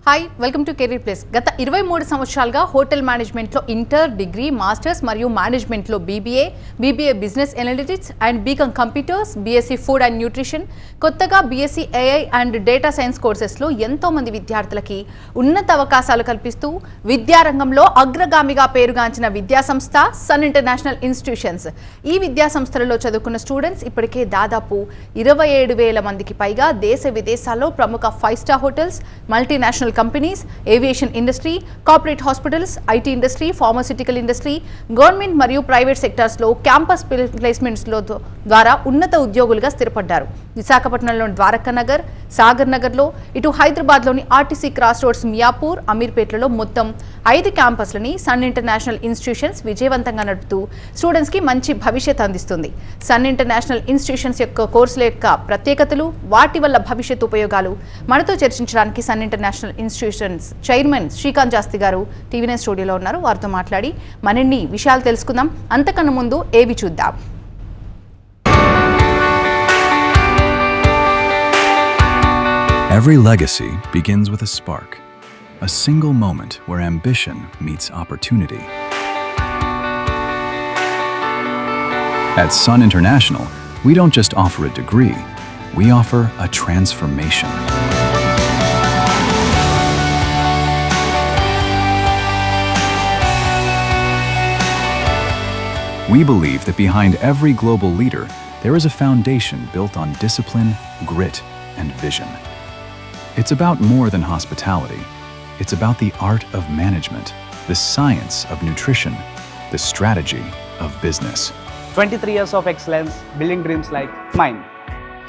Hi welcome to career place. గత 23 సంవత్సరాలుగా hotel మేనేజ్మెంట్లో ఇంటర్, డిగ్రీ, మాస్టర్స్ మరియు మేనేజ్మెంట్లో BBA business analytics and BCom computers, BSc food and nutrition, కొత్తగా BSc AI and data science కోర్సెస్లో ఎంతోమంది విద్యార్థులకి ఉన్నత అవకాశాలు కల్పిస్తూ విద్యారంగంలో అగ్రగామిగా పేరుగాంచిన విద్యాసంస్థ సన్ ఇంటర్నేషనల్ ఇన్స్టిట్యూషన్స్. ఈ విద్యాసంస్థలలో చదువుకున్న స్టూడెంట్స్ ఇప్పటికే దాదాపు 27,000 మందికి పైగా దేశ విదేశాల్లో ప్రముఖ 5-స్టార్ hotels, multinational companies, aviation industry, corporate hospitals, IT industry, pharmaceutical industry, government మరియు ప్రైవేట్ సెక్టార్స్లో క్యాంపస్ ప్లేస్మెంట్స్లో ద్వారా ఉన్నత ఉద్యోగులుగా స్థిరపడ్డారు. విశాఖపట్నంలోని ద్వారకా నగర్, సాగర్ నగర్లో, ఇటు హైదరాబాద్లోని ఆర్టీసీ క్రాస్ రోడ్స్, మియాపూర్, అమీర్పేటలో మొత్తం 5 క్యాంపస్లని సన్ ఇంటర్నేషనల్ ఇన్స్టిట్యూషన్స్ విజయవంతంగా నడుపుతూ స్టూడెంట్స్కి మంచి భవిష్యత్ అందిస్తుంది. సన్ ఇంటర్నేషనల్ ఇన్స్టిట్యూషన్స్ యొక్క కోర్సుల యొక్క ప్రత్యేకతలు, వాటి వల్ల భవిష్యత్ ఉపయోగాలు మనతో చర్చించడానికి Sun International Institutions chairman Srikanth Shastri గారు టీవీ9 స్టూడియోలో ఉన్నారు. వారితో మాట్లాడి మరిన్ని విషయాలు తెలుసుకుందాం. అంతకన్నా ముందు ఏవి చూద్దాం. Every legacy begins with a spark, a single moment where ambition meets opportunity. At Sun International, we don't just offer a degree, we offer a transformation. We believe that behind every global leader, there is a foundation built on discipline, grit, and vision. It's about more than hospitality. It's about the art of management, the science of nutrition, the strategy of business. 23 years of excellence, building dreams like mine.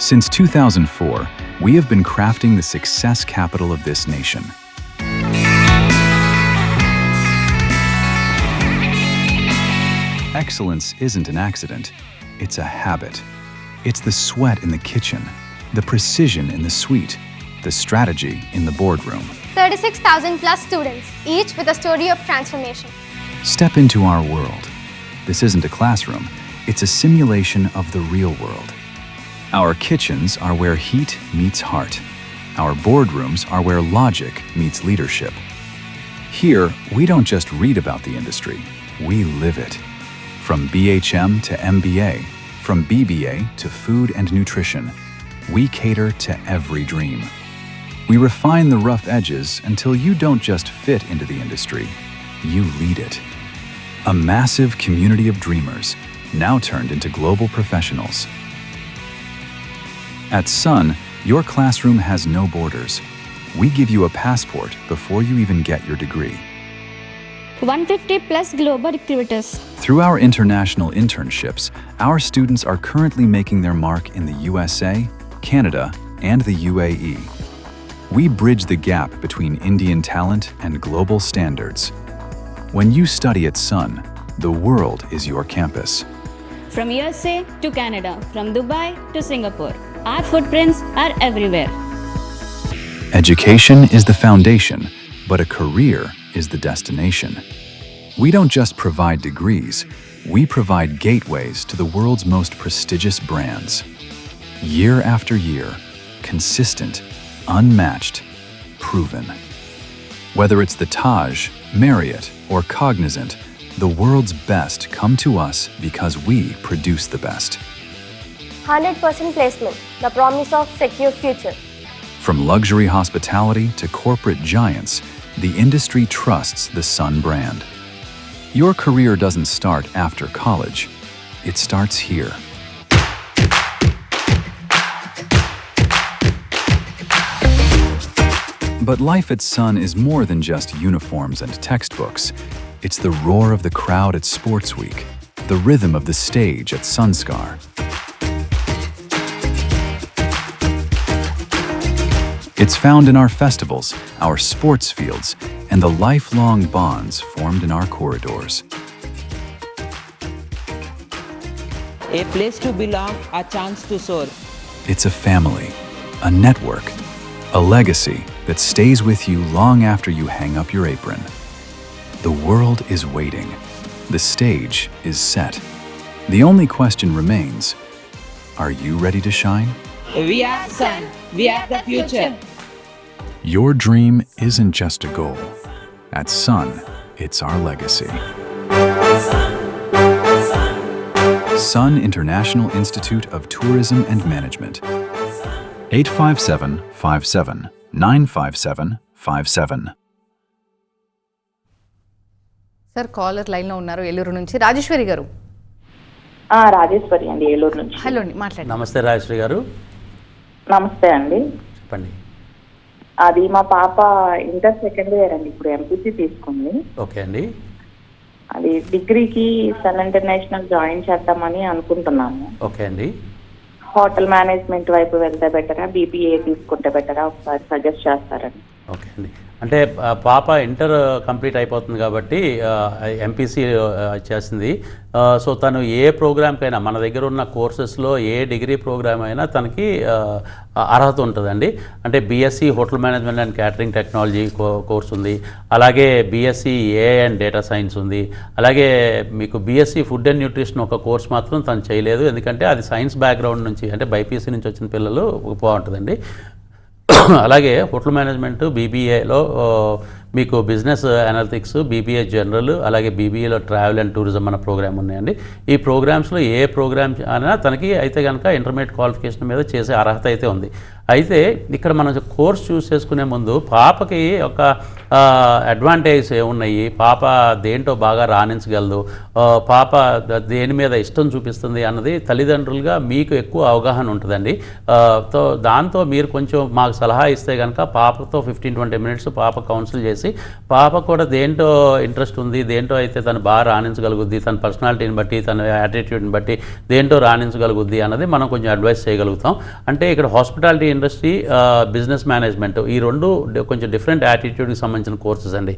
Since 2004, we have been crafting the success capital of this nation. Excellence isn't an accident, it's a habit. It's the sweat in the kitchen, the precision in the suite, the strategy in the boardroom. 36,000 plus students, each with a story of transformation. Step into our world. This isn't a classroom, it's a simulation of the real world. Our kitchens are where heat meets heart. Our boardrooms are where logic meets leadership. Here, we don't just read about the industry, we live it. From BHM to MBA, from BBA to food and nutrition, we cater to every dream. We refine the rough edges until you don't just fit into the industry, you lead it. A massive community of dreamers, now turned into global professionals. At Sun, your classroom has no borders. We give you a passport before you even get your degree. 150 plus global recruiters. Through our international internships, our students are currently making their mark in the USA, Canada, and the UAE. We bridge the gap between Indian talent and global standards. When you study at Sun, the world is your campus. From USA to Canada, from Dubai to Singapore, our footprints are everywhere. Education is the foundation, but a career is the destination. We don't just provide degrees, we provide gateways to the world's most prestigious brands. Year after year, consistent, unmatched, proven. Whether it's the Taj, Marriott, or Cognizant, the world's best come to us because we produce the best. 100% placement, the promise of secure future. From luxury hospitality to corporate giants, the industry trusts the Sun brand. Your career doesn't start after college, it starts here. But life at Sun is more than just uniforms and textbooks. It's the roar of the crowd at Sports Week, the rhythm of the stage at Sunskar. It's found in our festivals, our sports fields, and the lifelong bonds formed in our corridors. A place to belong, a chance to soar. It's a family, a network, a legacy that stays with you long after you hang up your apron. The world is waiting. The stage is set. The only question remains, are you ready to shine? We are Sun. We are the future. Your dream isn't just a goal. At Sun, it's our legacy. Sun International Institute of Tourism and Management. 85757 95757. Sir caller లైన్లో ఉన్నారు ఏలూరు నుంచి రాజేశ్వరి గారు. రాజేశ్వరి అండి, ఏలూరు నుంచి. Hello అండి, మాట్లాడండి. నమస్తే రాజేశ్వరి గారు. నమస్తే అండి, చెప్పండి. అది మా పాప ఇంటర్ సెకండ్ ఇయర్ అండి, ఇప్పుడు ఎంపీసీ తీసుకుంది. ఓకే అండి. అది డిగ్రీకి సన్ ఇంటర్నేషనల్ జాయిన్ చేద్దామని అనుకుంటున్నాము. ఓకే అండి. హోటల్ మేనేజ్మెంట్ వైపు వెళ్తే బెటరా, బీబీఏ తీసుకుంటే బెటరా, ఒకసారి సజెస్ట్ చేస్తారండి. ఓకే అండి. అంటే పాప ఇంటర్ కంప్లీట్ అయిపోతుంది కాబట్టి ఎంపీసీ చేసింది. సో తను ఏ ప్రోగ్రామ్కైనా మన దగ్గర ఉన్న కోర్సెస్లో ఏ డిగ్రీ ప్రోగ్రామ్ అయినా తనకి అర్హత ఉంటుందండి. అంటే BSc hotel management and catering technology course ఉంది, అలాగే BSc AI and data science ఉంది, అలాగే మీకు బీఎస్సీ ఫుడ్ అండ్ న్యూట్రిషన్ ఒక కోర్స్ మాత్రం తను చేయలేదు, ఎందుకంటే అది సైన్స్ బ్యాక్గ్రౌండ్ నుంచి అంటే బైపీసీ నుంచి వచ్చిన పిల్లలు బాగుంటుందండి. అలాగే హోటల్ మేనేజ్మెంట్ బీబీఏలో మీకు బిజినెస్ అనలిటిక్స్, బీబీఏ జనరల్, అలాగే బీబీఏలో ట్రావెల్ అండ్ టూరిజం అన్న ప్రోగ్రామ్ ఉన్నాయండి. ఈ ప్రోగ్రామ్స్లో ఏ ప్రోగ్రామ్ అయినా తనకి అయితే కనుక ఇంటర్మీడియట్ క్వాలిఫికేషన్ మీద చేసే అర్హత అయితే ఉంది. అయితే ఇక్కడ మనం కోర్స్ చూస్ చేసుకునే ముందు పాపకి ఒక అడ్వాంటేజ్ ఏమున్నాయి, పాప దేంట్లో బాగా రాణించగలదు, పాప దేని మీద ఇష్టం చూపిస్తుంది అన్నది తల్లిదండ్రులుగా మీకు ఎక్కువ అవగాహన ఉంటుందండి. దాంతో మీరు కొంచెం మాకు సలహా ఇస్తే కనుక పాపతో 15-20 మినిట్స్ పాప కౌన్సిల్ చేసి పాప కూడా దేంట్లో ఇంట్రెస్ట్ ఉంది, దేంట్లో అయితే తను బాగా రాణించగలుగుద్ది, తన పర్సనాలిటీని బట్టి తన యాటిట్యూడ్ని బట్టి దేంట్లో రాణించగలుగుద్ది అన్నది మనం కొంచెం అడ్వైస్ చేయగలుగుతాం. అంటే ఇక్కడ హాస్పిటాలిటీ ఇండస్ట్రీ, బిజినెస్ మేనేజ్మెంట్ ఈ రెండు కొంచెం డిఫరెంట్ యాటిట్యూడ్కి సంబంధించిన కోర్సెస్ అండి.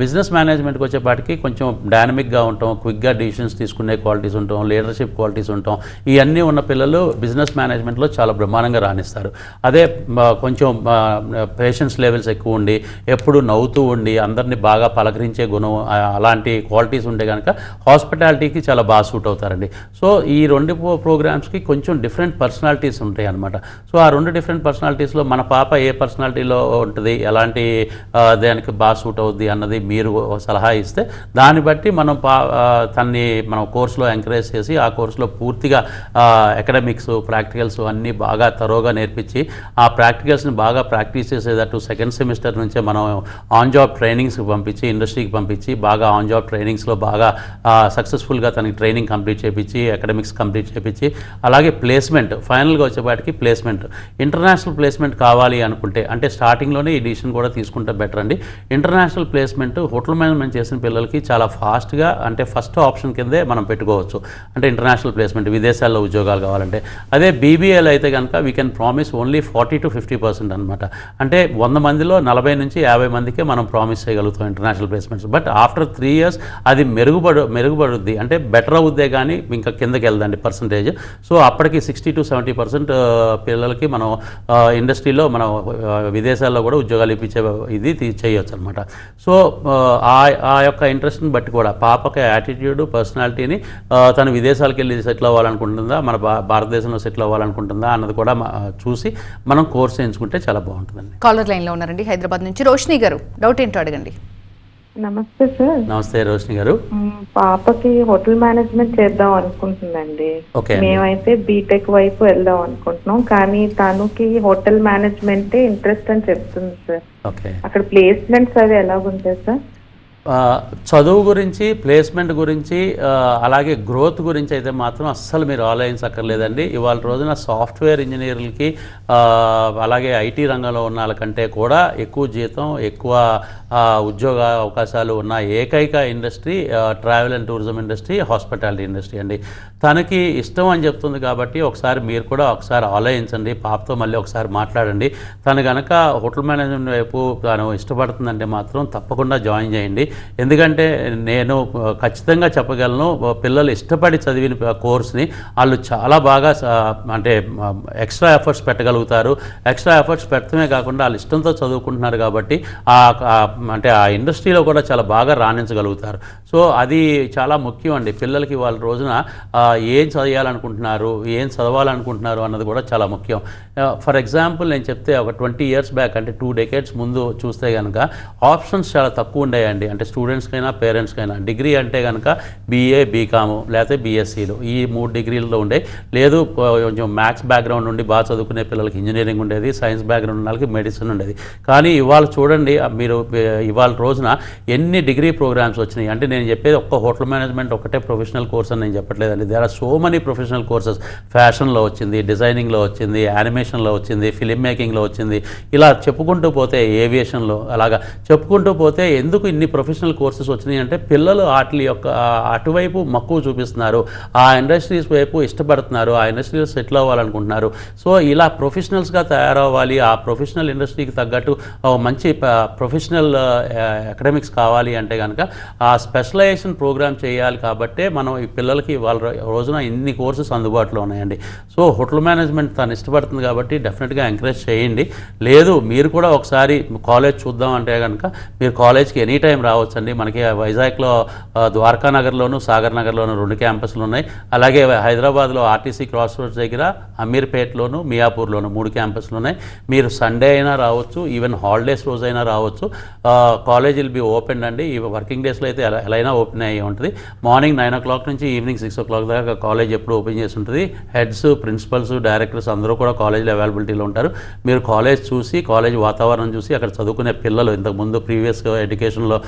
బిజినెస్ మేనేజ్మెంట్కి వచ్చేపాటికి కొంచెం డైనమిక్గా ఉంటాం, క్విక్గా డిసిషన్స్ తీసుకునే క్వాలిటీస్ ఉంటాం, లీడర్షిప్ క్వాలిటీస్ ఉంటాం. ఇవన్నీ ఉన్న పిల్లలు బిజినెస్ మేనేజ్మెంట్లో చాలా బ్రహ్మాండంగా రాణిస్తారు. అదే కొంచెం పేషెన్స్ లెవెల్స్ ఎక్కువ ఉండి ఎప్పుడు నవ్వుతూ ఉండి అందరినీ బాగా పలకరించే గుణం అలాంటి క్వాలిటీస్ ఉంటే కనుక హాస్పిటాలిటీకి చాలా బాగా సూట్ అవుతారండి. సో ఈ రెండు ప్రోగ్రామ్స్కి కొంచెం డిఫరెంట్ పర్సనాలిటీస్ ఉంటాయి అన్నమాట. సో ఆ రెండు డిఫరెంట్ పర్సనాలిటీస్లో మన పాప ఏ పర్సనాలిటీలో ఉంటుంది, ఎలాంటి దానికి బాగా సూట్ అవుద్ది అన్నది మీరు సలహా ఇస్తే దాన్ని బట్టి మనం తన్ని మనం కోర్సులో ఎంకరేజ్ చేసి ఆ కోర్సులో పూర్తిగా అకాడమిక్స్, ప్రాక్టికల్స్ అన్నీ బాగా తరోగా నేర్పించి ఆ ప్రాక్టికల్స్ని బాగా ప్రాక్టీస్ చేసేటట్టు సెకండ్ సెమిస్టర్ నుంచే మనం ఆన్ జాబ్ ట్రైనింగ్స్కి పంపించి ఇండస్ట్రీకి పంపించి బాగా ఆన్ జాబ్ ట్రైనింగ్స్లో బాగా సక్సెస్ఫుల్గా తనకి ట్రైనింగ్ కంప్లీట్ చేయించి అకాడమిక్స్ కంప్లీట్ చేయించి అలాగే ప్లేస్మెంట్ ఫైనల్గా వచ్చేపాటికి ప్లేస్మెంట్, ఇంటర్నేషనల్ ప్లేస్మెంట్ కావాలి అనుకుంటే అంటే స్టార్టింగ్లోనే ఈ డిసిషన్ కూడా తీసుకుంటే బెటర్ అండి. ఇంటర్నేషనల్ ప్లేస్మెంట్ హోటల్ మేనేజ్మెంట్ చేసిన పిల్లలకి చాలా ఫాస్ట్గా అంటే ఫస్ట్ ఆప్షన్ కిందే మనం పెట్టుకోవచ్చు. అంటే ఇంటర్నేషనల్ ప్లేస్మెంట్ విదేశాల్లో ఉద్యోగాలు కావాలంటే. అదే బీబీఏలో అయితే కనుక వీ కెన్ ప్రామిస్ ఓన్లీ 40-50% అనమాట. అంటే 100 మందిలో 40 నుంచి 50 మందికే మనం ప్రామిస్ చేయగలుగుతాం international placements. But after 3 years అది మెరుగుపడుద్ది అంటే బెటర్ అవుద్దే కానీ ఇంకా కిందకి వెళ్దండి పర్సంటేజ్. సో అప్పటికి 60-70% పిల్లలకి మనం ఇండస్ట్రీలో మనం విదేశాల్లో కూడా ఉద్యోగాలు ఇప్పించే ఇది చేయొచ్చు అనమాట. సో ఆ యొక్క ఇంట్రెస్ట్ని బట్టి కూడా పాపకి యాటిట్యూడ్, పర్సనాలిటీని తను విదేశాలకు వెళ్ళి సెటిల్ అవ్వాలనుకుంటుందా, మన భారతదేశంలో సెటిల్ అవ్వాలనుకుంటుందా అన్నది కూడా చూసి మనం కోర్స్ ఎంచుకుంటే చాలా బాగుంటుందండి. కాలర్ లైన్లో ఉన్నారండి హైదరాబాద్ నుంచి రోషిని గారు, డౌట్ ఏంటో అడగండి. నమస్తే సార్. నమస్తే రోషిని గారు. పాపకి హోటల్ మేనేజ్మెంట్ చేద్దాం అనుకుంటుందండి. మేమైతే బీటెక్ వైపు వెళ్దాం అనుకుంటున్నాం, కానీ తనకి హోటల్ మేనేజ్మెంటే ఇంట్రెస్ట్ అని చెప్తుంది సార్. అక్కడ ప్లేస్మెంట్స్ అవి ఎలాగుంటాయి సార్? చదువు గురించి, ప్లేస్మెంట్ గురించి, అలాగే గ్రోత్ గురించి అయితే మాత్రం అస్సలు మీరు ఆలోచించక్కర్లేదండి. ఇవాళ రోజున సాఫ్ట్వేర్ ఇంజనీర్లకి అలాగే ఐటీ రంగంలో ఉన్న వాళ్ళకంటే కూడా ఎక్కువ జీతం, ఎక్కువ ఉద్యోగ అవకాశాలు ఉన్న ఏకైక industry travel and tourism industry, hospitality industry అండి. తనకి ఇష్టం అని చెప్తుంది కాబట్టి ఒకసారి మీరు కూడా ఒకసారి ఆలోచించండి, పాపతో మళ్ళీ ఒకసారి మాట్లాడండి. తను కనుక హోటల్ మేనేజ్మెంట్ వైపు తను ఇష్టపడుతుందంటే మాత్రం తప్పకుండా జాయిన్ చేయండి. ఎందుకంటే నేను ఖచ్చితంగా చెప్పగలను, పిల్లలు ఇష్టపడి చదివిన కోర్స్ని వాళ్ళు చాలా బాగా అంటే ఎక్స్ట్రా ఎఫర్ట్స్ పెట్టగలుగుతారు. ఎక్స్ట్రా ఎఫర్ట్స్ పెట్టడమే కాకుండా వాళ్ళు ఇష్టంతో చదువుకుంటున్నారు కాబట్టి అంటే ఆ ఇండస్ట్రీలో కూడా చాలా బాగా రాణించగలుగుతారు. సో అది చాలా ముఖ్యం అండి. పిల్లలకి వాళ్ళ రోజున ఏం చదవాలనుకుంటున్నారు, ఏం చదవాలనుకుంటున్నారు అన్నది కూడా చాలా ముఖ్యం. ఫర్ ఎగ్జాంపుల్ నేను చెప్తే ఒక 20 years బ్యాక్, అంటే 2 decades ముందు చూస్తే కనుక ఆప్షన్స్ చాలా తక్కువ ఉండేయండి. అంటే స్టూడెంట్స్కైనా పేరెంట్స్కైనా. డిగ్రీ అంటే కనుక BA, BCom లేకపోతే BScలు, ఈ 3 డిగ్రీల్లో ఉండే. లేదు కొంచెం మ్యాథ్స్ బ్యాక్గ్రౌండ్ నుండి బాగా చదువుకునే పిల్లలకి ఇంజనీరింగ్ ఉండేది, సైన్స్ బ్యాక్గ్రౌండ్ ఉన్న వాళ్ళకి మెడిసిన్ ఉండేది. కానీ ఇవాళ చూడండి, మీరు ఇవాళ రోజున ఎన్ని డిగ్రీ ప్రోగ్రామ్స్ వచ్చినాయి. అంటే నేను చెప్పేది ఒక్క హోటల్ మేనేజ్మెంట్ ఒకటే ప్రొఫెషనల్ కోర్స్ అని నేను చెప్పట్లేదండి. There are so many professional courses. ఫ్యాషన్లో వచ్చింది, డిజైనింగ్లో వచ్చింది, యానిమేషన్లో వచ్చింది, ఫిలిం మేకింగ్లో వచ్చింది, ఇలా చెప్పుకుంటూ పోతే ఏవియేషన్లో, అలాగా చెప్పుకుంటూ పోతే ఎందుకు ఇన్ని ప్రొఫెషనల్ కోర్సెస్ వచ్చినాయి అంటే పిల్లలు వాటి యొక్క అటువైపు మక్కువ చూపిస్తున్నారు, ఆ ఇండస్ట్రీస్ వైపు ఇష్టపడుతున్నారు, ఆ ఇండస్ట్రీస్ సెటిల్ అవ్వాలనుకుంటున్నారు. సో ఇలా ప్రొఫెషనల్స్గా తయారవ్వాలి, ఆ ప్రొఫెషనల్ ఇండస్ట్రీకి తగ్గట్టు మంచి ప్రొఫెషనల్ అకాడమిక్స్ కావాలి అంటే కనుక ఆ స్పెషలైజేషన్ ప్రోగ్రామ్ చేయాలి. కాబట్టే మనం ఈ పిల్లలకి వాళ్ళ రోజున ఇన్ని కోర్సెస్ అందుబాటులో ఉన్నాయండి. సో హోటల్ మేనేజ్మెంట్ తను ఇష్టపడుతుంది కాబట్టి డెఫినెట్గా ఎంకరేజ్ చేయండి. లేదు మీరు కూడా ఒకసారి కాలేజ్ చూద్దాం అంటే కనుక మీరు కాలేజ్కి ఎనీ టైం రావచ్చండి. మనకి వైజాగ్లో ద్వారకా నగర్లోను, సాగర్ నగర్లోను 2 క్యాంపస్లు ఉన్నాయి. అలాగే హైదరాబాద్లో RTC క్రాస్ రోడ్స్ దగ్గర అమీర్పేట్లోను, మియాపూర్లోను 3 క్యాంపస్లు ఉన్నాయి. మీరు సండే అయినా రావచ్చు, ఈవెన్ హాలిడేస్ రోజైనా రావచ్చు. కాలేజ్ విల్ బి ఓపెన్ అండి. ఈ వర్కింగ్ డేస్లో అయితే ఎలా అయినా ఓపెన్ అయ్యి ఉంటుంది. మార్నింగ్ 9 o'clock నుంచి ఈవినింగ్ 6 o'clock దాకా కాలేజ్ ఎప్పుడు ఓపెన్ చేసి ఉంటుంది. హెడ్స్, ప్రిన్సిపల్స్, డైరెక్టర్స్ అందరూ కూడా కాలేజ్లో అవైలబిలిటీలో ఉంటారు. మీరు కాలేజ్ చూసి, కాలేజ్ వాతావరణం చూసి, అక్కడ చదువుకునే పిల్లలు ఇంతకుముందు ప్రీవియస్ ఎడ్యుకేషన్లో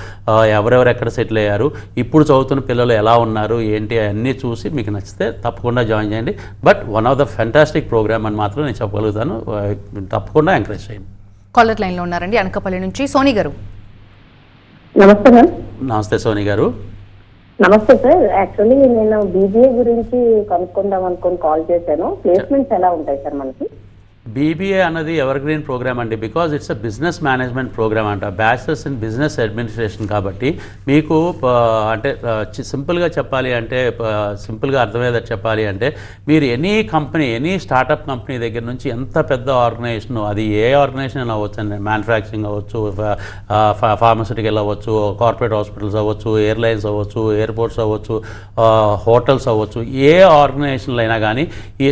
ఎవరెవరు ఎక్కడ సెటిల్ అయ్యారు, ఇప్పుడు చదువుతున్న పిల్లలు ఎలా ఉన్నారు, ఏంటి అన్నీ చూసి మీకు నచ్చితే తప్పకుండా జాయిన్ చేయండి. But one of the fantastic program అని మాత్రం నేను చెప్పగలుగుతాను. తప్పకుండా ఎంకరేజ్ చేయండి. కాలర్ లైన్లో ఉన్నారండి అనకాపల్లి నుంచి సోని గారు. నమస్తే మ్యామ్. నమస్తే సోని గారు. నమస్తే సార్. యాక్చువల్లీ నేను BBA గురించి కనుక్కుందాం అనుకుని కాల్ చేశాను. ప్లేస్మెంట్స్ ఎలా ఉంటాయి సార్ మనకి? BBA అన్నది ఎవర్ గ్రీన్ ప్రోగ్రామ్ అండి. Because it's a business management program అంట, బ్యాచిలర్స్ ఇన్ బిజినెస్ అడ్మినిస్ట్రేషన్. కాబట్టి మీకు అంటే సింపుల్గా చెప్పాలి అంటే, సింపుల్గా అర్థమయ్యేది చెప్పాలి అంటే, మీరు any company, any startup company దగ్గర నుంచి ఎంత పెద్ద ఆర్గనైజేషన్, అది ఏ ఆర్గనైజేషన్ అవ్వచ్చు అండి, మ్యానుఫ్యాక్చరింగ్ అవ్వచ్చు, ఫార్మస్యూటికల్ అవ్వచ్చు, కార్పొరేట్ హాస్పిటల్స్ అవ్వచ్చు, ఎయిర్లైన్స్ అవ్వచ్చు, ఎయిర్పోర్ట్స్ అవ్వచ్చు, హోటల్స్ అవ్వచ్చు, ఏ ఆర్గనైజేషన్లు అయినా కానీ ఈ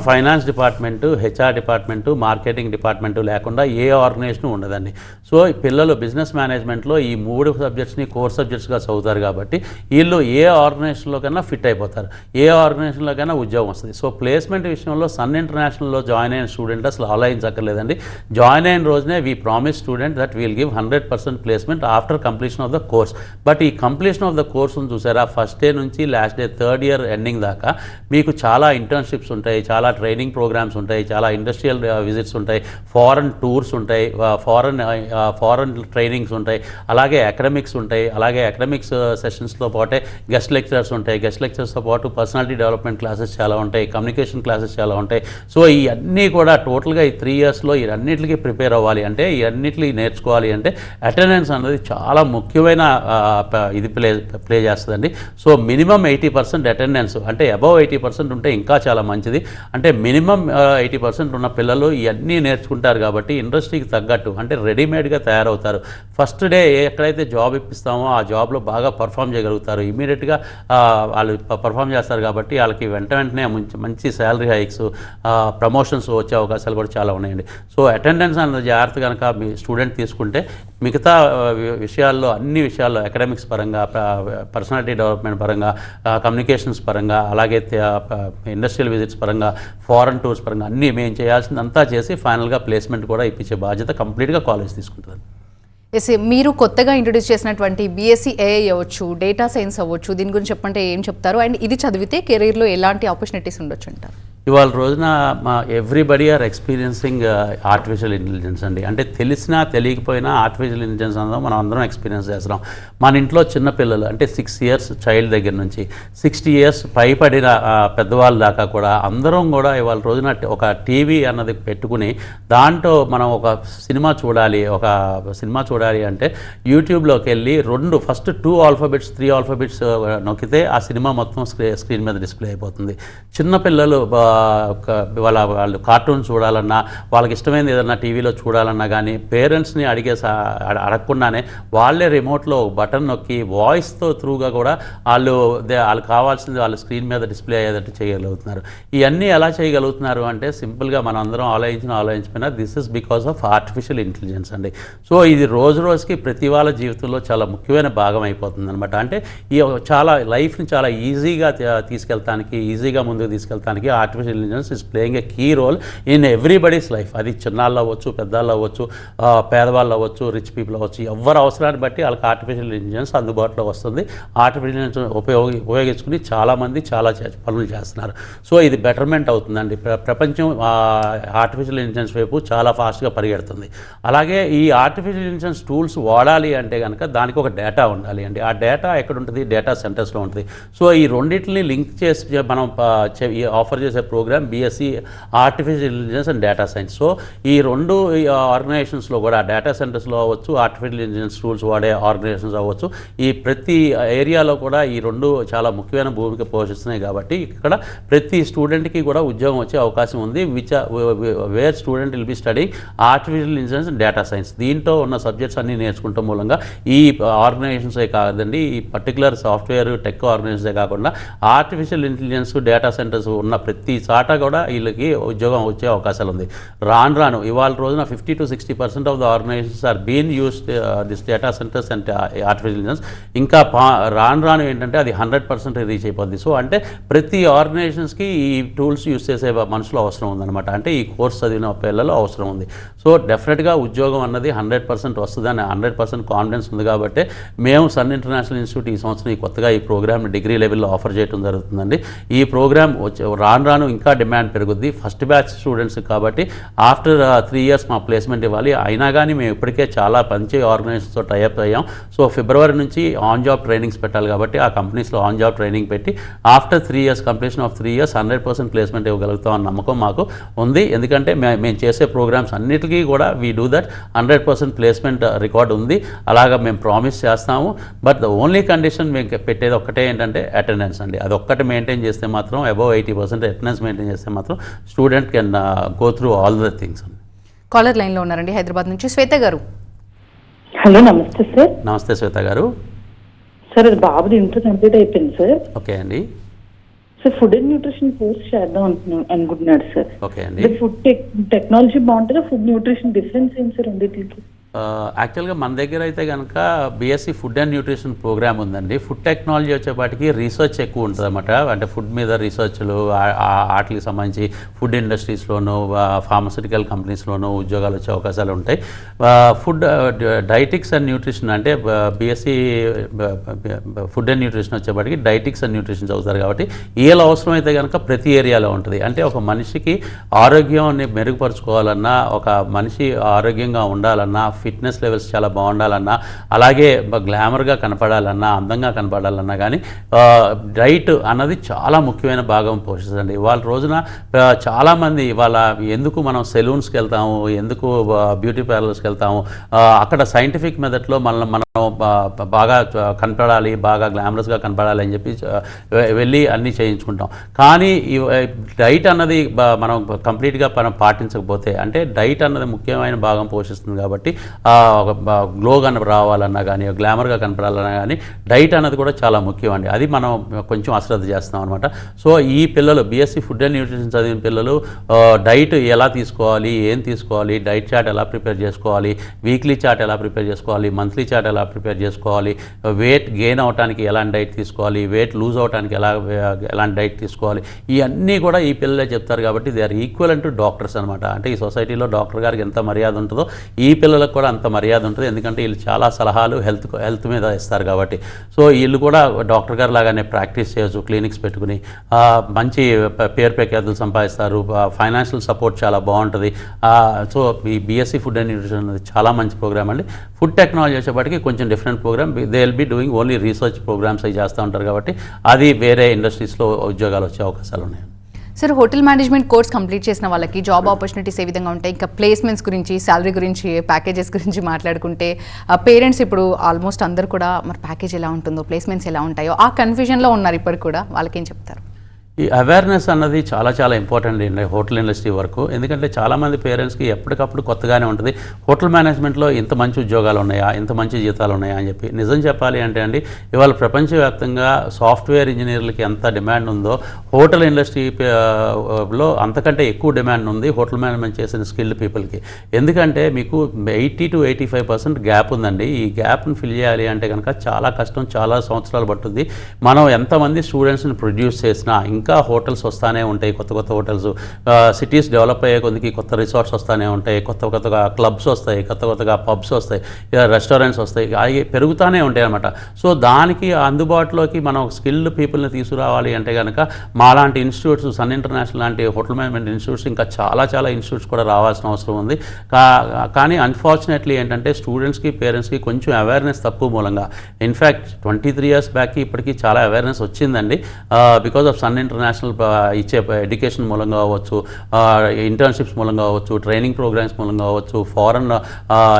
finance department, HR department, marketing department లేకుండా ఏ ఆర్గనైజేషన్ ఉండదండి. సో పిల్లలు బిజినెస్ మేనేజ్మెంట్లో ఈ 3 సబ్జెక్ట్స్ని కోర్ సబ్జెక్ట్స్గా చదువుతారు కాబట్టి వీళ్ళు ఏ ఆర్గనైజేషన్లో కన్నా ఫిట్ అయిపోతారు, ఏ ఆర్గనైజేషన్లో కన్నా ఉద్యోగం వస్తుంది. సో ప్లేస్మెంట్ విషయంలో సన్ ఇంటర్నేషనల్లో జాయిన్ అయిన స్టూడెంట్ అసలు ఆలోచించక్కర్లేదండి. జాయిన్ అయిన రోజునే we promise student that we'll give 100% placement after completion of the course. But ఈ కంప్లీషన్ ఆఫ్ ద కోర్స్ను చూసారా, ఫస్ట్ డే నుంచి last day 3rd year ending దాకా మీకు చాలా ఇంటర్న్షిప్స్ ఉంటాయి, చాలా ట్రైనింగ్ ప్రోగ్రామ్స్ ఉంటాయి, చాలా ఇండస్ట్రియల్ విజిట్స్ ఉంటాయి, ఫారెన్ టూర్స్ ఉంటాయి, ఫారెన్ ట్రైనింగ్స్ ఉంటాయి, అలాగే అకాడమిక్స్ ఉంటాయి. అలాగే అకాడమిక్స్ సెషన్స్తో పాటే గెస్ట్ లెక్చరర్స్ ఉంటాయి, గెస్ట్ లెక్చరర్స్తో పాటు పర్సనాలిటీ డెవలప్మెంట్ క్లాసెస్ చాలా ఉంటాయి, కమ్యూనికేషన్ క్లాసెస్ చాలా ఉంటాయి. సో ఇవన్నీ కూడా టోటల్గా ఈ 3 yearsలో ఇవన్నిటికీ ప్రిపేర్ అవ్వాలి అంటే, ఇవన్నిటికీ నేర్చుకోవాలి అంటే అటెండెన్స్ అనేది చాలా ముఖ్యమైన ఇది ప్లే చేస్తుందండి. సో మినిమం 80% అటెండెన్స్, అంటే అబవ్ 80% ఉంటే ఇంకా చాలా మంచిది. అంటే మినిమం 80% ఉన్న పిల్లలు ఇవన్నీ నేర్చుకుంటారు కాబట్టి ఇండస్ట్రీకి తగ్గట్టు అంటే రెడీమేడ్గా తయారవుతారు. ఫస్ట్ డే ఎక్కడైతే జాబ్ ఇప్పిస్తామో ఆ జాబ్లో బాగా పర్ఫామ్ చేయగలుగుతారు, ఇమీడియట్గా వాళ్ళు పర్ఫామ్ చేస్తారు. కాబట్టి వాళ్ళకి వెంటనే మంచి శాలరీ హైక్స్, ప్రమోషన్స్ వచ్చే అవకాశాలు కూడా చాలా ఉన్నాయండి. సో అటెండెన్స్ అన్నది జాగ్రత్త కనుక మీ స్టూడెంట్ తీసుకుంటే మిగతా విషయాల్లో, అన్ని విషయాల్లో, అకాడమిక్స్ పరంగా, పర్సనాలిటీ డెవలప్మెంట్ పరంగా, కమ్యూనికేషన్స్ పరంగా, అలాగే ఇండస్ట్రియల్ విజిట్స్ పరంగా, ఫారెన్ టూర్స్ పరంగా అన్నీ మేము చేయాల్సిందంతా చేసి ఫైనల్గా ప్లేస్మెంట్ కూడా ఇప్పించే బాధ్యత కంప్లీట్గా కాలేజ్ తీసుకుంటుంది. ఎస్, మీరు కొత్తగా ఇంట్రొడ్యూస్ చేసినటువంటి BSc AI అవ్వచ్చు, డేటా సైన్స్ అవ్వచ్చు, దీని గురించి చెప్పంటే ఏం చెప్తారు? అండ్ ఇది చదివితే కెరీర్లో ఎలాంటి ఆపర్చునిటీస్ ఉండొచ్చు అంటారు? ఇవాళ రోజున everybody are experiencing artificial intelligence అండి. అంటే తెలిసినా తెలియకపోయినా ఆర్టిఫిషియల్ ఇంటెలిజెన్స్ అందరం మనం అందరం ఎక్స్పీరియన్స్ చేస్తున్నాం. మన ఇంట్లో చిన్నపిల్లలు అంటే 6 years చైల్డ్ దగ్గర నుంచి 60 years పైపడిన పెద్దవాళ్ళ దాకా కూడా అందరం కూడా ఇవాళ రోజున ఒక టీవీ అన్నది పెట్టుకుని దాంట్లో మనం ఒక సినిమా చూడాలి అంటే యూట్యూబ్లోకి వెళ్ళి ఫస్ట్ 2 alphabets 3 alphabets నొక్కితే ఆ సినిమా మొత్తం స్క్రీన్ మీద డిస్ప్లే అయిపోతుంది. చిన్నపిల్లలు వాళ్ళు కార్టూన్ చూడాలన్నా, వాళ్ళకి ఇష్టమైనది ఏదన్నా టీవీలో చూడాలన్నా కానీ పేరెంట్స్ని అడగకుండానే వాళ్ళే రిమోట్లో బటన్ నొక్కి వాయిస్తో త్రూగా కూడా వాళ్ళు కావాల్సింది వాళ్ళ స్క్రీన్ మీద డిస్ప్లే అయ్యేటట్టు చేయగలుగుతున్నారు. ఇవన్నీ ఎలా చేయగలుగుతున్నారు అంటే సింపుల్గా మనం అందరం ఆలోచించిపోయినా this is because of artificial intelligence అండి. సో ఇది రోజుకి ప్రతి వాళ్ళ జీవితంలో చాలా ముఖ్యమైన భాగం అయిపోతుంది అనమాట. అంటే ఈ చాలా లైఫ్ని చాలా ఈజీగా తీసుకెళ్తానికి, ఈజీగా ముందుకు తీసుకెళ్తానికి artificial intelligence is playing a key role in everybody's life. అది చిన్నాళ్ళు అవ్వచ్చు, పెద్దవాళ్ళు అవ్వచ్చు, పేదవాళ్ళు అవ్వచ్చు, రిచ్ పీపుల్ అవ్వచ్చు, ఎవరి అవసరాన్ని బట్టి వాళ్ళకి ఆర్టిఫిషియల్ ఇంటెలిజెన్స్ అందుబాటులో వస్తుంది. ఆర్టిఫిషియల్ ఇంటెలిజెన్స్ ఉపయోగించుకుని చాలామంది చాలా పనులు చేస్తున్నారు. సో ఇది బెటర్మెంట్ అవుతుందండి. ప్రపంచం ఆర్టిఫిషియల్ ఇంటెలిజెన్స్ వైపు చాలా ఫాస్ట్గా పరిగెడుతుంది. అలాగే ఈ ఆర్టిఫిషియల్ ఇంటెలిజెన్స్ టూల్స్ వాడాలి అంటే కనుక దానికి ఒక డేటా ఉండాలి అండి. ఆ డేటా ఎక్కడ ఉంటుంది? డేటా సెంటర్స్లో ఉంటుంది. సో ఈ రెండింటిని లింక్ చేసి మనం ఆఫర్ చేసే program BSc artificial intelligence and data science. So ఈ రెండు ఆర్గనైజేషన్స్లో కూడా డేటా సెంటర్స్లో అవ్వచ్చు, ఆర్టిఫిషియల్ ఇంటెలిజెన్స్ టూల్స్ వాడే ఆర్గనైజేషన్స్ అవ్వచ్చు, ఈ ప్రతి ఏరియాలో కూడా ఈ రెండు చాలా ముఖ్యమైన భూమిక పోషిస్తున్నాయి. కాబట్టి ఇక్కడ ప్రతి స్టూడెంట్కి కూడా ఉద్యోగం వచ్చే అవకాశం ఉంది. Where student will be studying artificial intelligence and data science. దీంట్లో ఉన్న సబ్జెక్ట్స్ అన్ని నేర్చుకుంటాం మూలంగా ఈ ఆర్గనైజేషన్సే కాదండి, ఈ పర్టికులర్ సాఫ్ట్వేర్ టెక్ ఆర్గనైజేషన్సే కాకుండా ఆర్టిఫిషియల్ ఇంటెలిజెన్స్ డేటా సెంటర్స్ ఉన్న ప్రతి చాట కూడా వీళ్ళకి ఉద్యోగం వచ్చే అవకాశాలు ఉంది. రాను ఇవాళ రోజున 50 to 60% of the organizations are been used this data centers and artificial intelligence. ఇంకా రాను ఏంటంటే అది 100% రీచ్ అయిపోద్ది. సో అంటే ప్రతి ఆర్గనైజేషన్స్కి ఈ టూల్స్ యూస్ చేసే మనుషులు అవసరం ఉందన్నమాట. అంటే ఈ కోర్స్ చదివిన పిల్లలు అవసరం ఉంది. సో డెఫినెట్గా ఉద్యోగం అన్నది 100% వస్తుందని 100% కాన్ఫిడెన్స్ ఉంది. కాబట్టి మేము సన్ ఇంటర్నేషనల్ ఇన్స్టిట్యూట్ ఈ సంవత్సరం కొత్తగా ఈ ప్రోగ్రామ్ డిగ్రీ లెవెల్లో ఆఫర్ చేయడం జరుగుతుందండి. ఈ ప్రోగ్రామ్ రాను ఇంకా డిమాండ్ పెరుగుద్ది. ఫస్ట్ బ్యాచ్ స్టూడెంట్స్ కాబట్టి ఆఫ్టర్ 3 years మా ప్లేస్మెంట్ ఇవ్వాలి. అయినా కానీ మేము ఇప్పటికే చాలా మంచి ఆర్గనైజేషన్స్తో టైఅప్ అయ్యాం. సో ఫిబ్రవరి నుంచి ఆన్ జాబ్ ట్రైనింగ్స్ పెట్టాలి కాబట్టి ఆ కంపెనీస్లో ఆన్ జాబ్ ట్రైనింగ్ పెట్టి after 3 years completion of 3 years 100% placement ఇవ్వగలుగుతాం అన్న నమ్మకం మాకు ఉంది. ఎందుకంటే మేము చేసే ప్రోగ్రామ్స్ అన్నిటికీ కూడా we do that 100% placement record ఉంది. అలాగా మేము ప్రామిస్ చేస్తాము. బట్ ద ఓన్లీ కండిషన్ మేము పెట్టేది ఒక్కటే ఏంటంటే అటెండెన్స్ అండి. అది ఒక్కటి మెయింటైన్ చేస్తే మాత్రం అబౌవ్ 80% అటెండెన్స్ మెయింటైన్ చేస్తే మాత్రం student can go through all the things. Caller లైన్లో ఉన్నారండి హైదరాబాద్ నుంచి శ్వేత గారు. హలో, నమస్తే సార్. నమస్తే శ్వేత గారు. సార్ అది బాబుది ఇంటర్ కంప్లీట్ అయిపోయింది సార్. ఓకే అండి. Sir food and nutrition course చేద్దాం అనుకుంటున్నాడు సార్. ఓకే అండి. ఫుడ్ టెక్నాలజీ బాగుంటుందా, ఫుడ్ న్యూట్రిషన్ డిఫరెన్స్ ఏంటి సార్ రెండింటికి? యాక్చువల్గా మన దగ్గర అయితే కనుక BSc food and nutrition program ఉందండి. ఫుడ్ టెక్నాలజీ వచ్చేపాటికి రీసెర్చ్ ఎక్కువ ఉంటుంది అన్నమాట. అంటే ఫుడ్ మీద రీసెర్చ్లు వాటికి సంబంధించి ఫుడ్ ఇండస్ట్రీస్లోనూ ఫార్మస్యూటికల్ కంపెనీస్లోనూ ఉద్యోగాలు వచ్చే అవకాశాలు ఉంటాయి. ఫుడ్ డైటిక్స్ అండ్ న్యూట్రిషన్ అంటే బీఎస్సీ ఫుడ్ అండ్ న్యూట్రిషన్ వచ్చేపాటికి డైటిక్స్ అండ్ న్యూట్రిషన్ చదువుతారు కాబట్టి వీళ్ళ అవసరం అయితే కనుక ప్రతి ఏరియాలో ఉంటుంది. అంటే ఒక మనిషికి ఆరోగ్యాన్ని మెరుగుపరుచుకోవాలన్నా, ఒక మనిషి ఆరోగ్యంగా ఉండాలన్నా, ఫిట్నెస్ లెవెల్స్ చాలా బాగుండాలన్నా, అలాగే గ్లామర్గా కనపడాలన్నా, అందంగా కనపడాలన్నా కానీ డైట్ అన్నది చాలా ముఖ్యమైన భాగం పోషిస్తుంది. ఇవాళ రోజున చాలామంది ఇవాళ ఎందుకు మనం సెలూన్స్కి వెళ్తాము, ఎందుకు బ్యూటీ పార్లర్స్కి వెళ్తాము, అక్కడ సైంటిఫిక్ మెథడ్లో మనం బాగా కనపడాలి, బాగా గ్లామరస్గా కనపడాలి అని చెప్పి వెళ్ళి అన్నీ చేయించుకుంటాం. కానీ డైట్ అన్నది మనం కంప్లీట్గా మనం పాటించకపోతే, అంటే డైట్ అన్నది ముఖ్యమైన భాగం పోషిస్తుంది కాబట్టి గ్లోగా రావాలన్నా కానీ, గ్లామర్గా కనపడాలన్నా కానీ డైట్ అన్నది కూడా చాలా ముఖ్యం అండి. అది మనం కొంచెం అశ్రద్ధ చేస్తాం అనమాట. సో ఈ పిల్లలు బీఎస్సీ ఫుడ్ అండ్ న్యూట్రిషన్ చదివిన పిల్లలు డైట్ ఎలా తీసుకోవాలి, ఏం తీసుకోవాలి, డైట్ చార్ట్ ఎలా ప్రిపేర్ చేసుకోవాలి, వీక్లీ చార్ట్ ఎలా ప్రిపేర్ చేసుకోవాలి, మంత్లీ చార్ట్ ఎలా ప్రిపేర్ చేసుకోవాలి, వెయిట్ గెయిన్ అవడానికి ఎలాంటి డైట్ తీసుకోవాలి, వెయిట్ లూజ్ అవడానికి ఎలాంటి డైట్ తీసుకోవాలి, ఇవన్నీ కూడా ఈ పిల్లలే చెప్తారు. కాబట్టి they are equal to doctors అనమాట. అంటే ఈ సొసైటీలో డాక్టర్ గారికి ఎంత మర్యాద ఉంటుందో ఈ పిల్లలకు కూడా అంత మర్యాద ఉంటుంది. ఎందుకంటే వీళ్ళు చాలా సలహాలు హెల్త్ మీద ఇస్తారు కాబట్టి. సో వీళ్ళు కూడా డాక్టర్ గారు లాగానే ప్రాక్టీస్ చేయొచ్చు, క్లినిక్స్ పెట్టుకుని మంచి పేరు ప్రఖ్యాతులు సంపాదిస్తారు. ఫైనాన్షియల్ సపోర్ట్ చాలా బాగుంటుంది. సో ఈ బీఎస్సీ ఫుడ్ అండ్ న్యూట్రిషన్ అనేది చాలా మంచి ప్రోగ్రామ్ అండి. ఫుడ్ టెక్నాలజీ వచ్చేప్పటికి కొంచెం different program. They will be doing only research programs అవి చేస్తూ ఉంటారు కాబట్టి అది వేరే ఇండస్ట్రీస్లో ఉద్యోగాలు వచ్చే అవకాశాలు ఉన్నాయి. Sir, hotel management course complete చేసిన వాళ్ళకి జాబ్ ఆపర్చునిటీస్ ఏ విధంగా ఉంటాయి? ఇంకా ప్లేస్మెంట్స్ గురించి, శాలరీ గురించి, ప్యాకేజెస్ గురించి మాట్లాడుకుంటే పేరెంట్స్ ఇప్పుడు ఆల్మోస్ట్ అందరూ కూడా మరి ప్యాకేజ్ ఎలా ఉంటుందో, ప్లేస్మెంట్స్ ఎలా ఉంటాయో ఆ కన్ఫ్యూజన్లో ఉన్నారు ఇప్పటికి కూడా. వాళ్ళకేం చెప్తారు? ఈ అవేర్నెస్ అన్నది చాలా చాలా ఇంపార్టెంట్ అండి హోటల్ ఇండస్ట్రీ వరకు. ఎందుకంటే చాలామంది పేరెంట్స్కి ఎప్పటికప్పుడు కొత్తగానే ఉంటుంది, హోటల్ మేనేజ్మెంట్లో ఇంత మంచి ఉద్యోగాలు ఉన్నాయా, ఇంత మంచి జీతాలు ఉన్నాయా అని చెప్పి. నిజం చెప్పాలి అంటే అండి, ఇవాళ ప్రపంచవ్యాప్తంగా సాఫ్ట్వేర్ ఇంజనీర్లకి ఎంత డిమాండ్ ఉందో హోటల్ ఇండస్ట్రీలో అంతకంటే ఎక్కువ డిమాండ్ ఉంది హోటల్ మేనేజ్మెంట్ చేసిన స్కిల్డ్ పీపుల్కి. ఎందుకంటే మీకు 80 to 85% గ్యాప్ ఉందండి. ఈ గ్యాప్ని ఫిల్ చేయాలి అంటే కనుక చాలా కష్టం, చాలా సంవత్సరాలు పట్టుద్ది. మనం ఎంతమంది స్టూడెంట్స్ని ప్రొడ్యూస్ చేసినా ఇంకా హోటల్స్ వస్తూనే ఉంటాయి, కొత్త కొత్త హోటల్స్. సిటీస్ డెవలప్ అయ్యే కొద్దికి కొత్త రిసార్ట్స్ వస్తూనే ఉంటాయి, కొత్తగా క్లబ్స్ వస్తాయి, కొత్తగా పబ్స్ వస్తాయి, రెస్టారెంట్స్ వస్తాయి, అవి పెరుగుతూనే ఉంటాయి అన్నమాట. సో దానికి అందుబాటులోకి మనం స్కిల్డ్ పీపుల్ని తీసుకురావాలి అంటే కనుక మాలాంటి ఇన్స్టిట్యూట్స్, సన్ ఇంటర్నేషనల్ లాంటి హోటల్ మేనేజ్మెంట్ ఇన్స్టిట్యూట్స్, ఇంకా చాలా ఇన్స్టిట్యూట్స్ కూడా రావాల్సిన అవసరం ఉంది. కానీ అన్ఫార్చునేట్లీ ఏంటంటే స్టూడెంట్స్కి, పేరెంట్స్కి కొంచెం అవేర్నెస్ తక్కువ మూలంగా, ఇన్ఫ్యాక్ట్ 23 years బ్యాక్కి ఇప్పటికీ చాలా అవేర్నెస్ వచ్చిందండి. బికాజ్ ఆఫ్ సన్ ఇంటర్నేషనల్ ఇచ్చే ఎడ్యుకేషన్ మూలంగా అవ్వచ్చు, ఇంటర్న్షిప్స్ మూలంగా అవ్వచ్చు, ట్రైనింగ్ ప్రోగ్రామ్స్ మూలంగా అవ్వచ్చు, ఫారెన్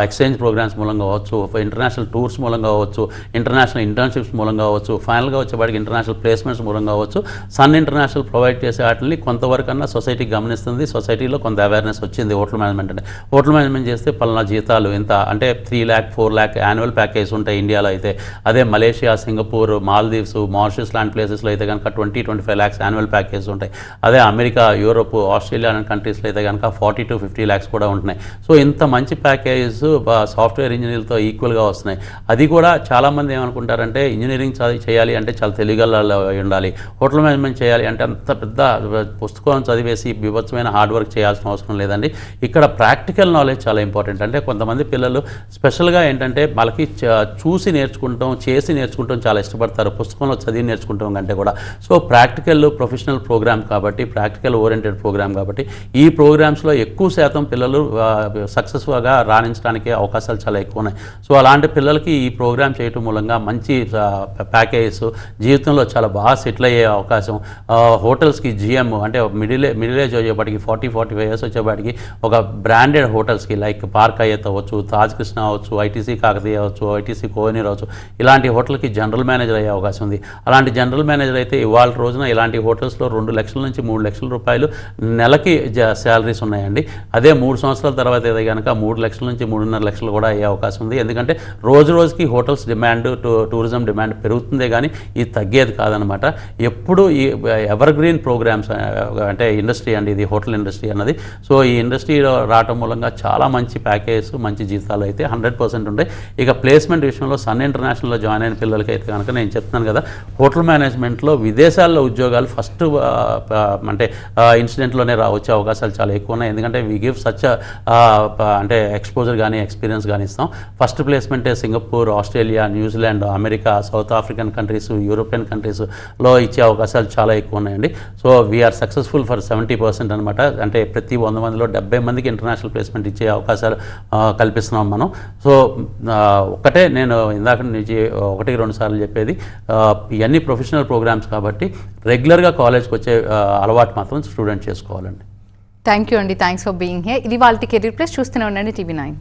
ఎక్స్చేంజ్ ప్రోగ్రామ్స్ మూలంగా అవ్వచ్చు, ఇంటర్నేషనల్ టూర్స్ మూలంగా అవ్వచ్చు, ఇంటర్నేషనల్ ఇంటర్న్షిప్స్ మూలంగా అవ్వచ్చు, ఫైనల్గా వచ్చేవాడికి ఇంటర్నేషనల్ ప్లేస్మెంట్స్ మూలంగా అవ్వచ్చు. సన్ ఇంటర్నేషనల్ ప్రొవైడ్ చేసే వాటిని కొంతవరకు అన్నా సొసైటీ గమనిస్తుంది. సొసైటీలో కొంత అవేర్నెస్ వచ్చింది హోటల్ మేనేజ్మెంట్ అంటే. హోటల్ మేనేజ్మెంట్ చేస్తే పలానా జీతాలు ఇంత అంటే 3 lakh 4 lakh యాన్యువల్ ప్యాకేజ్ ఉంటాయి ఇండియాలో అయితే. అదే మలేషియా, సింగపూర్, మాల్దీవ్స్, మారిషస్ లాంటి ప్లేసెస్లో అయితే కనుక 20-25 lakhs యాన్యువల్ ప్యాకేజ్ ఉంటాయి. అదే అమెరికా, యూరోప్, ఆస్ట్రేలియా లాంటి కంట్రీస్లో అయితే కనుక 40 to 50 lakhs కూడా ఉంటున్నాయి. సో ఇంత మంచి ప్యాకేజెస్ సాఫ్ట్వేర్ ఇంజనీర్లతో ఈక్వల్గా వస్తున్నాయి. అది కూడా చాలామంది ఏమనుకుంటారంటే ఇంజనీరింగ్ చేయాలి అంటే చాలా తెలివిగల ఉండాలి, హోటల్ మేనేజ్మెంట్ చేయాలి అంటే అంత పెద్ద పుస్తకం చదివేసి బీభత్సమైన హార్డ్ వర్క్ చేయాల్సిన అవసరం లేదండి. ఇక్కడ ప్రాక్టికల్ నాలెడ్జ్ చాలా ఇంపార్టెంట్. అంటే కొంతమంది పిల్లలు స్పెషల్గా ఏంటంటే వాళ్ళకి చూసి నేర్చుకుంటాం, చేసి నేర్చుకుంటాం చాలా ఇష్టపడతారు, పుస్తకంలో చదివి నేర్చుకుంటాం కంటే కూడా. సో ప్రాక్టికల్ ప్రొఫెషనల్ ప్రోగ్రామ్ కాబట్టి, ప్రాక్టికల్ ఓరియంటెడ్ ప్రోగ్రామ్ కాబట్టి ఈ ప్రోగ్రామ్స్లో ఎక్కువ శాతం పిల్లలు సక్సెస్ఫుల్గా రాణించడానికి అవకాశాలు చాలా ఎక్కువ ఉన్నాయి. సో అలాంటి పిల్లలకి ఈ ప్రోగ్రామ్ చేయటం మూలంగా మంచి ప్యాకేజెస్, జీవితంలో చాలా బాగా సెటిల్ అయ్యే అవకాశం. హోటల్స్కి జిఎం అంటే మిడిల్ ఏజ్ వచ్చేపాటికి 40-45 years వచ్చేపాటికి ఒక బ్రాండెడ్ హోటల్స్కి లైక్ పార్క్ అయ్యేత్ అవ్వచ్చు, తాజ్ కృష్ణ అవ్వచ్చు, ఐటీసీ కాకతీయ అవ్వచ్చు, ఐటీసీ కోహినూర్ అవ్వచ్చు, ఇలాంటి హోటల్కి జనరల్ మేనేజర్ అయ్యే అవకాశం ఉంది. అలాంటి జనరల్ మేనేజర్ అయితే ఇవాళ రోజున ఇలాంటి హోటల్స్లో 2 లక్షల నుంచి 3 లక్షల రూపాయలు నెలకి శాలరీస్ ఉన్నాయండి. అదే 3 సంవత్సరాల తర్వాత అయితే కనుక 3 లక్షల నుంచి 3.5 లక్షలు కూడా అయ్యే అవకాశం ఉంది. ఎందుకంటే రోజుకి హోటల్స్ డిమాండ్, టూరిజం డిమాండ్ పెరుగుతుందే కానీ ఇది తగ్గేది కాదనమాట. ఎప్పుడు ఈ ఎవర్ గ్రీన్ ప్రోగ్రామ్స్ అంటే ఇండస్ట్రీ అండి ఇది, హోటల్ ఇండస్ట్రీ అన్నది. సో ఈ ఇండస్ట్రీలో రావటం మూలంగా చాలా మంచి ప్యాకేజెస్, మంచి జీతాలు అయితే 100% ఉంటాయి. ఇక ప్లేస్మెంట్ విషయంలో సన్ ఇంటర్నేషనల్లో జాయిన్ అయిన పిల్లలకి అయితే కనుక నేను చెప్తున్నాను కదా, హోటల్ మేనేజ్మెంట్లో విదేశాల్లో ఉద్యోగాలు ఫస్ట్ అంటే ఇన్సిడెంట్లోనే వచ్చే అవకాశాలు చాలా ఎక్కువ ఉన్నాయి. ఎందుకంటే వీ గివ్ సచ్ అంటే ఎక్స్పోజర్ కానీ ఎక్స్పీరియన్స్ కానీ ఇస్తాం. ఫస్ట్ ప్లేస్మెంటే Singapore, Australia, New Zealand, America, south African countries, European కంట్రీస్లో ఇచ్చే అవకాశాలు చాలా ఎక్కువ ఉన్నాయండి. సో వీఆర్ సక్సెస్ఫుల్ ఫర్ 70% అనమాట. అంటే ప్రతి 100 మందిలో 70 మందికి ఇంటర్నేషనల్ ప్లేస్మెంట్ ఇచ్చే అవకాశాలు కల్పిస్తున్నాం మనం. సో ఒకటే నేను ఇందాక నుంచి 1-2 సార్లు చెప్పేది, ఇవన్నీ ప్రొఫెషనల్ ప్రోగ్రామ్స్ కాబట్టి రెగ్యులర్గా కాలేజ్కి వచ్చే అలవాటు మాత్రం స్టూడెంట్ చేసుకోవాలండి. థ్యాంక్ యూ అండి, థ్యాంక్స్ ఫర్ బీయింగ్ హియర్. ఇది వాళ్ళ కెరీర్ ప్లస్ చూస్తూనే ఉండండి TV9.